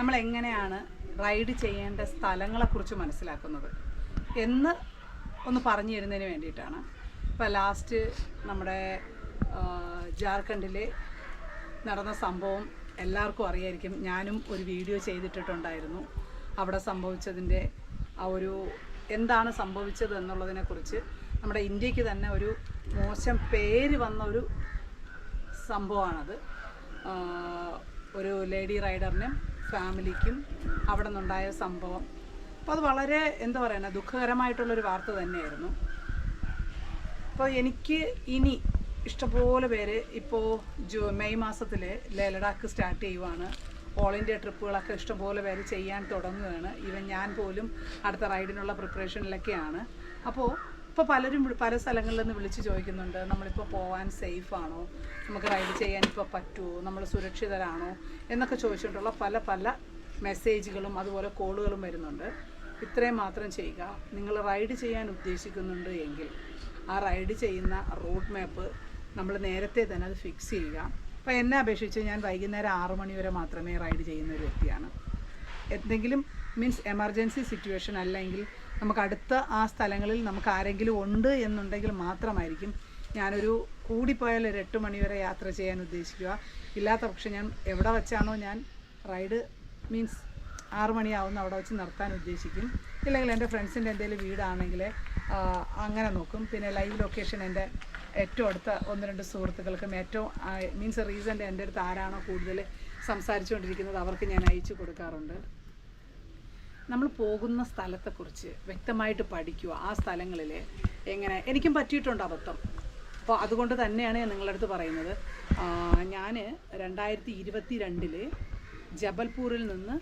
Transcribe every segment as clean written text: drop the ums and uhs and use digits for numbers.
നമ്മൾ എങ്ങനെയാണ് റൈഡ് ചെയ്യേണ്ട സ്ഥലങ്ങളെക്കുറിച്ച് മനസ്സിലാക്കുന്നത് എന്ന് ഒന്ന് പറഞ്ഞു തരുന്നതിന് വേണ്ടിയിട്ടാണ്. ഇപ്പോൾ ലാസ്റ്റ് നമ്മുടെ ജാർഖണ്ഡിൽ നടന്ന സംഭവം എല്ലാവർക്കും അറിയായിരിക്കും. ഞാനും ഒരു വീഡിയോ ചെയ്തിട്ടുണ്ടായിരുന്നു. അവിടെ സംഭവിച്ചതിൻ്റെ ആ ഒരു എന്താണ് സംഭവിച്ചത് എന്നുള്ളതിനെക്കുറിച്ച് നമ്മുടെ ഇന്ത്യക്ക് തന്നെ ഒരു മോശം പേര് വന്ന ഒരു സംഭവമാണത്. ഒരു ലേഡി റൈഡറിനും ഫാമിലിക്കും അവിടെ നിന്നുണ്ടായ സംഭവം. അപ്പോൾ അത് വളരെ എന്താ പറയുക, ദുഃഖകരമായിട്ടുള്ളൊരു വാർത്ത തന്നെയായിരുന്നു. അപ്പോൾ എനിക്ക് ഇനി ഇഷ്ടംപോലെ പേര് ഇപ്പോൾ മെയ് മാസത്തിൽ ലഡാക്ക് സ്റ്റാർട്ട് ചെയ്യുവാണ്. ഓൾ ഇന്ത്യ ട്രിപ്പുകളൊക്കെ ഇഷ്ടംപോലെ പേര് ചെയ്യാൻ തുടങ്ങുകയാണ്. ഈവൻ ഞാൻ പോലും അടുത്ത റൈഡിനുള്ള പ്രിപ്പറേഷനിലൊക്കെയാണ്. അപ്പോൾ ഇപ്പോൾ പലരും പല സ്ഥലങ്ങളിൽ നിന്ന് വിളിച്ച് ചോദിക്കുന്നുണ്ട്, നമ്മളിപ്പോൾ പോകാൻ സേഫാണോ, നമുക്ക് റൈഡ് ചെയ്യാൻ ഇപ്പോൾ പറ്റുമോ, നമ്മൾ സുരക്ഷിതരാണോ എന്നൊക്കെ ചോദിച്ചിട്ടുള്ള പല മെസ്സേജുകളും അതുപോലെ കോളുകളും വരുന്നുണ്ട്. ഇത്രയും മാത്രം ചെയ്യുക. നിങ്ങൾ റൈഡ് ചെയ്യാൻ ഉദ്ദേശിക്കുന്നുണ്ട് എങ്കിൽ ആ റൈഡ് ചെയ്യുന്ന റൂട്ട് മാപ്പ് നമ്മൾ നേരത്തെ തന്നെ അത് ഫിക്സ് ചെയ്യുക. അപ്പോൾ എന്നെ അപേക്ഷിച്ച് ഞാൻ വൈകുന്നേരം 6 മണി വരെ മാത്രമേ റൈഡ് ചെയ്യുന്ന ഒരു വ്യക്തിയാണ്. എന്തെങ്കിലും മീൻസ് എമർജൻസി സിറ്റുവേഷൻ അല്ലെങ്കിൽ നമുക്ക് അടുത്ത ആ സ്ഥലങ്ങളിൽ നമുക്ക് ആരെങ്കിലും ഉണ്ട് എന്നുണ്ടെങ്കിൽ മാത്രമായിരിക്കും ഞാനൊരു കൂടിപ്പോയാൽ ഒരു 8 മണി വരെ യാത്ര ചെയ്യാൻ ഉദ്ദേശിക്കുക. ഇല്ലാത്ത പക്ഷം ഞാൻ എവിടെ വെച്ചാണോ ഞാൻ റൈഡ് മീൻസ് 6 മണിയാവുന്ന അവിടെ വെച്ച് നിർത്താൻ ഉദ്ദേശിക്കും. ഇല്ലെങ്കിൽ എൻ്റെ ഫ്രണ്ട്സിൻ്റെ എന്തെങ്കിലും വീടാണെങ്കിൽ അങ്ങനെ നോക്കും. പിന്നെ ലൈവ് ലൊക്കേഷൻ എൻ്റെ ഏറ്റവും അടുത്ത 1-2 സുഹൃത്തുക്കൾക്കും ഏറ്റവും മീൻസ് റീസൻ്റ് എൻ്റെ അടുത്ത് ആരാണോ കൂടുതൽ സംസാരിച്ചുകൊണ്ടിരിക്കുന്നത് അവർക്ക് ഞാൻ അയച്ചു കൊടുക്കാറുണ്ട്. നമ്മൾ പോകുന്ന സ്ഥലത്തെക്കുറിച്ച് വ്യക്തമായിട്ട് പഠിക്കുക. ആ സ്ഥലങ്ങളിൽ എങ്ങനെ എനിക്കും പറ്റിയിട്ടുണ്ട് അബദ്ധം. അപ്പോൾ അതുകൊണ്ട് തന്നെയാണ് ഞാൻ നിങ്ങളുടെ അടുത്ത് പറയുന്നത്. ഞാൻ 2022 ജബൽപൂരിൽ നിന്ന്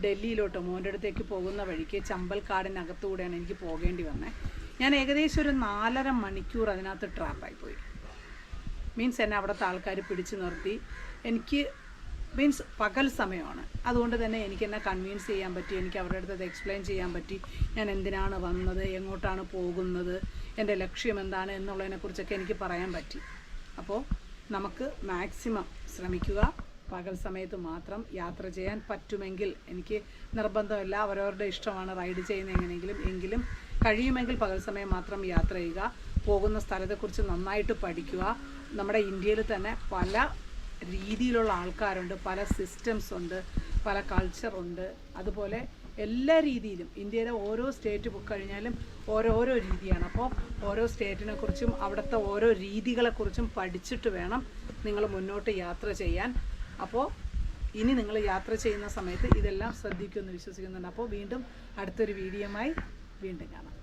ഡൽഹിയിലോട്ട് മോൻ്റെ അടുത്തേക്ക് പോകുന്ന വഴിക്ക് ചമ്പൽക്കാടിനകത്തുകൂടെയാണ് എനിക്ക് പോകേണ്ടി വന്നത്. ഞാൻ ഏകദേശം ഒരു 4.5 മണിക്കൂർ അതിനകത്ത് ട്രാപ്പായിപ്പോയി. മീൻസ് എന്നെ അവിടുത്തെ ആൾക്കാർ പിടിച്ചു നിർത്തി. എനിക്ക് മീൻസ് പകൽ സമയമാണ്, അതുകൊണ്ട് തന്നെ എനിക്ക് എന്നെ കൺവിൻസ് ചെയ്യാൻ പറ്റി. എനിക്ക് അവരുടെ അടുത്ത് അത് എക്സ്പ്ലെയിൻ ചെയ്യാൻ പറ്റി. ഞാൻ എന്തിനാണ് വന്നത്, എങ്ങോട്ടാണ് പോകുന്നത്, എൻ്റെ ലക്ഷ്യം എന്താണ് എന്നുള്ളതിനെക്കുറിച്ചൊക്കെ എനിക്ക് പറയാൻ പറ്റി. അപ്പോൾ നമുക്ക് മാക്സിമം ശ്രമിക്കുക. പകൽ സമയത്ത് മാത്രം യാത്ര ചെയ്യാൻ പറ്റുമെങ്കിൽ, എനിക്ക് നിർബന്ധമില്ല, അവരവരുടെ ഇഷ്ടമാണ് റൈഡ് ചെയ്യുന്നത് എങ്ങനെയെങ്കിലും, എങ്കിലും കഴിയുമെങ്കിൽ പകൽ സമയം മാത്രം യാത്ര ചെയ്യുക. പോകുന്ന സ്ഥലത്തെക്കുറിച്ച് നന്നായിട്ട് പഠിക്കുക. നമ്മുടെ ഇന്ത്യയിൽ തന്നെ പല രീതിയിലുള്ള ആൾക്കാരുണ്ട്, പല സിസ്റ്റംസ് ഉണ്ട്, പല കൾച്ചറുണ്ട്. അതുപോലെ എല്ലാ രീതിയിലും ഇന്ത്യയിലെ ഓരോ സ്റ്റേറ്റ് പോയി കഴിഞ്ഞാലും ഓരോരോ രീതിയാണ്. അപ്പോൾ ഓരോ സ്റ്റേറ്റിനെ കുറിച്ചും അവിടുത്തെ ഓരോ രീതികളെക്കുറിച്ചും പഠിച്ചിട്ട് വേണം നിങ്ങൾ മുന്നോട്ട് യാത്ര ചെയ്യാൻ. അപ്പോൾ ഇനി നിങ്ങൾ യാത്ര ചെയ്യുന്ന സമയത്ത് ഇതെല്ലാം ശ്രദ്ധിക്കുമെന്ന് വിശ്വസിക്കുന്നുണ്ട്. അപ്പോൾ വീണ്ടും അടുത്തൊരു വീഡിയോയുമായി വീണ്ടും കാണാം.